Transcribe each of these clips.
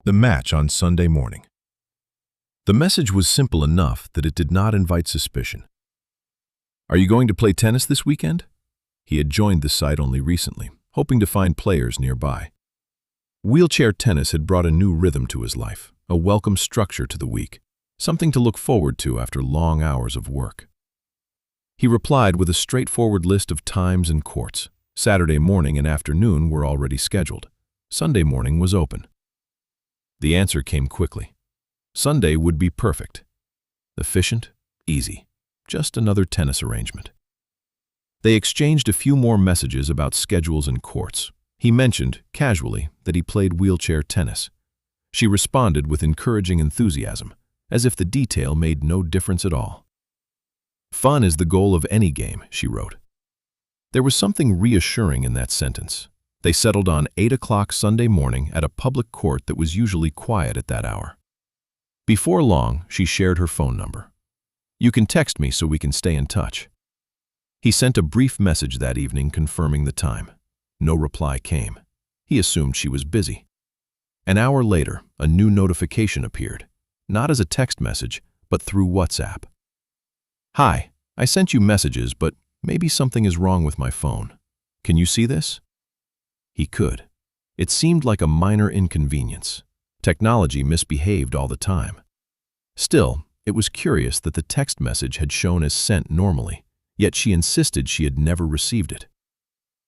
The match on Sunday morning. The message was simple enough that it did not invite suspicion. Are you going to play tennis this weekend? He had joined the site only recently, hoping to find players nearby. Wheelchair tennis had brought a new rhythm to his life, a welcome structure to the week, something to look forward to after long hours of work. He replied with a straightforward list of times and courts. Saturday morning and afternoon were already scheduled. Sunday morning was open. The answer came quickly. Sunday would be perfect. Efficient, easy, just another tennis arrangement. They exchanged a few more messages about schedules and courts. He mentioned, casually, that he played wheelchair tennis. She responded with encouraging enthusiasm, as if the detail made no difference at all. Fun is the goal of any game, she wrote. There was something reassuring in that sentence. They settled on 8 o'clock Sunday morning at a public court that was usually quiet at that hour. Before long, she shared her phone number. You can text me so we can stay in touch. He sent a brief message that evening confirming the time. No reply came. He assumed she was busy. An hour later, a new notification appeared, not as a text message, but through WhatsApp. Hi, I sent you messages, but maybe something is wrong with my phone. Can you see this? He could. It seemed like a minor inconvenience. Technology misbehaved all the time. Still, it was curious that the text message had shown as sent normally, yet she insisted she had never received it.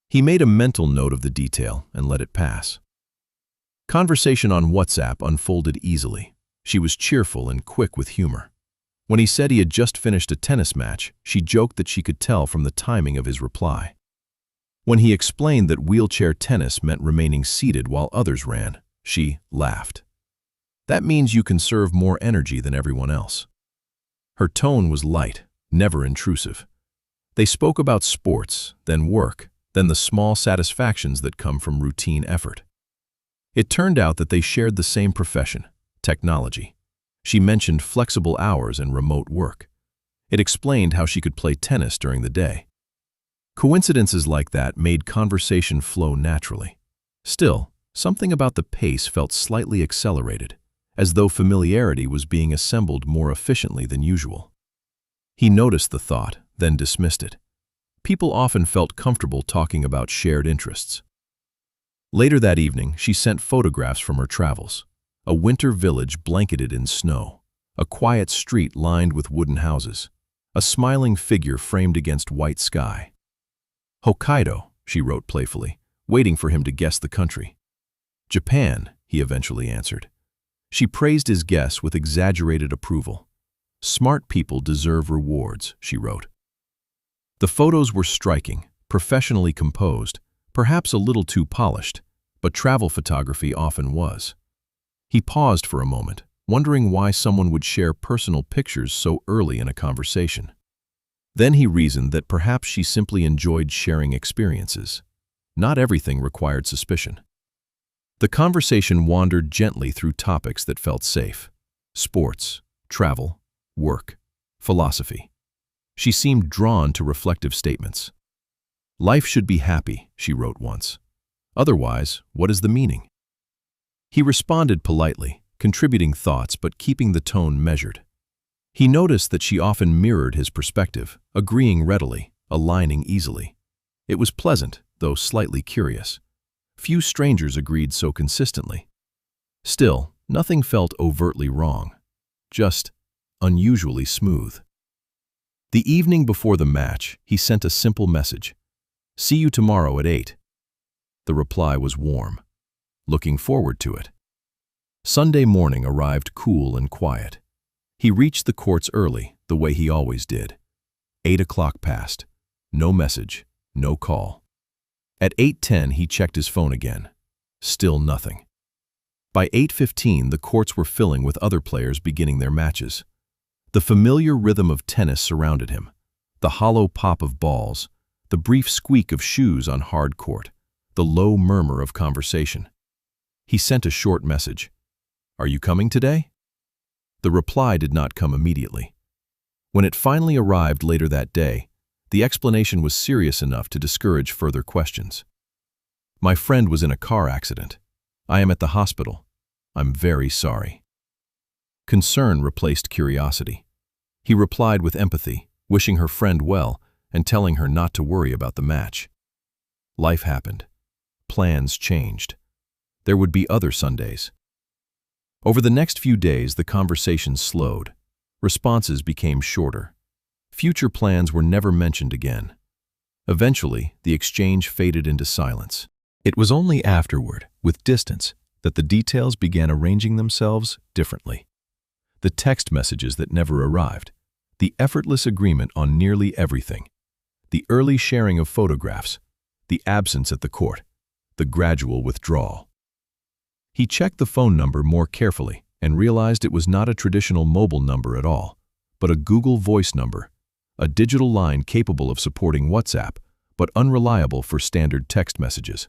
He made a mental note of the detail and let it pass. Conversation on WhatsApp unfolded easily. She was cheerful and quick with humor. When he said he had just finished a tennis match, she joked that she could tell from the timing of his reply. When he explained that wheelchair tennis meant remaining seated while others ran, she laughed. That means you conserve more energy than everyone else. Her tone was light, never intrusive. They spoke about sports, then work, then the small satisfactions that come from routine effort. It turned out that they shared the same profession, technology. She mentioned flexible hours and remote work. It explained how she could play tennis during the day. Coincidences like that made conversation flow naturally. Still, something about the pace felt slightly accelerated, as though familiarity was being assembled more efficiently than usual. He noticed the thought, then dismissed it. People often felt comfortable talking about shared interests. Later that evening, she sent photographs from her travels. A winter village blanketed in snow, a quiet street lined with wooden houses, a smiling figure framed against white sky. Hokkaido, she wrote playfully, waiting for him to guess the country. Japan, he eventually answered. She praised his guess with exaggerated approval. Smart people deserve rewards, she wrote. The photos were striking, professionally composed, perhaps a little too polished, but travel photography often was. He paused for a moment, wondering why someone would share personal pictures so early in a conversation. Then he reasoned that perhaps she simply enjoyed sharing experiences. Not everything required suspicion. The conversation wandered gently through topics that felt safe: sports, travel, work, philosophy. She seemed drawn to reflective statements. Life should be happy, she wrote once. Otherwise, what is the meaning? He responded politely, contributing thoughts but keeping the tone measured. He noticed that she often mirrored his perspective, agreeing readily, aligning easily. It was pleasant, though slightly curious. Few strangers agreed so consistently. Still, nothing felt overtly wrong, just unusually smooth. The evening before the match, he sent a simple message. See you tomorrow at 8. The reply was warm. Looking forward to it. Sunday morning arrived cool and quiet. He reached the courts early, the way he always did. 8 o'clock passed. No message, no call. At 8:10 he checked his phone again. Still nothing. By 8:15 the courts were filling with other players beginning their matches. The familiar rhythm of tennis surrounded him. The hollow pop of balls, the brief squeak of shoes on hard court, the low murmur of conversation. He sent a short message. Are you coming today? The reply did not come immediately. When it finally arrived later that day, the explanation was serious enough to discourage further questions. My friend was in a car accident. I am at the hospital. "I'm very sorry." Concern replaced curiosity. He replied with empathy, wishing her friend well and telling her not to worry about the match. Life happened. Plans changed. There would be other Sundays. Over the next few days, the conversation slowed. Responses became shorter. Future plans were never mentioned again. Eventually, the exchange faded into silence. It was only afterward, with distance, that the details began arranging themselves differently. The text messages that never arrived, the effortless agreement on nearly everything, the early sharing of photographs, the absence at the court, the gradual withdrawal. He checked the phone number more carefully and realized it was not a traditional mobile number at all, but a Google Voice number, a digital line capable of supporting WhatsApp, but unreliable for standard text messages.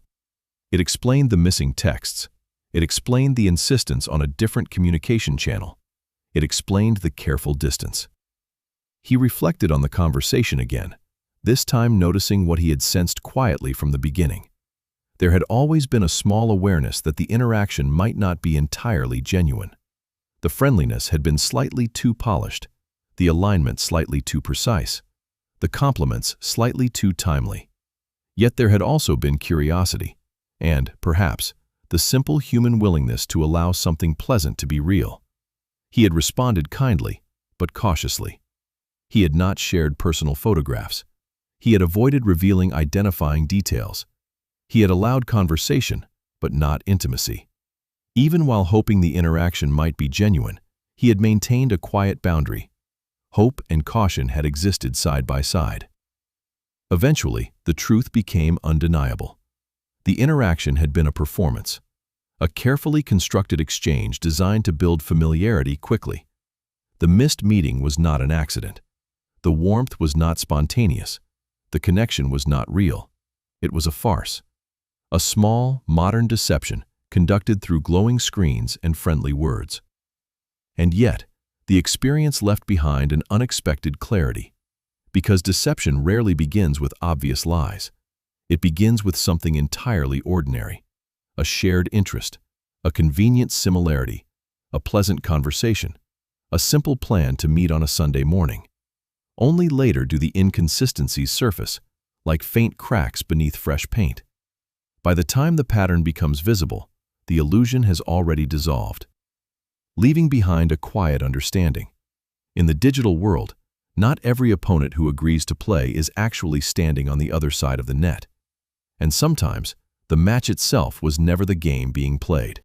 It explained the missing texts. It explained the insistence on a different communication channel. It explained the careful distance. He reflected on the conversation again, this time noticing what he had sensed quietly from the beginning. There had always been a small awareness that the interaction might not be entirely genuine. The friendliness had been slightly too polished, the alignment slightly too precise, the compliments slightly too timely. Yet there had also been curiosity, and, perhaps, the simple human willingness to allow something pleasant to be real. He had responded kindly, but cautiously. He had not shared personal photographs. He had avoided revealing identifying details. He had allowed conversation, but not intimacy. Even while hoping the interaction might be genuine, he had maintained a quiet boundary. Hope and caution had existed side by side. Eventually, the truth became undeniable. The interaction had been a performance, a carefully constructed exchange designed to build familiarity quickly. The missed meeting was not an accident. The warmth was not spontaneous. The connection was not real. It was a farce. A small, modern deception conducted through glowing screens and friendly words. And yet, the experience left behind an unexpected clarity. Because deception rarely begins with obvious lies. It begins with something entirely ordinary. A shared interest, a convenient similarity, a pleasant conversation, a simple plan to meet on a Sunday morning. Only later do the inconsistencies surface, like faint cracks beneath fresh paint. By the time the pattern becomes visible, the illusion has already dissolved, leaving behind a quiet understanding. In the digital world, not every opponent who agrees to play is actually standing on the other side of the net. And sometimes, the match itself was never the game being played.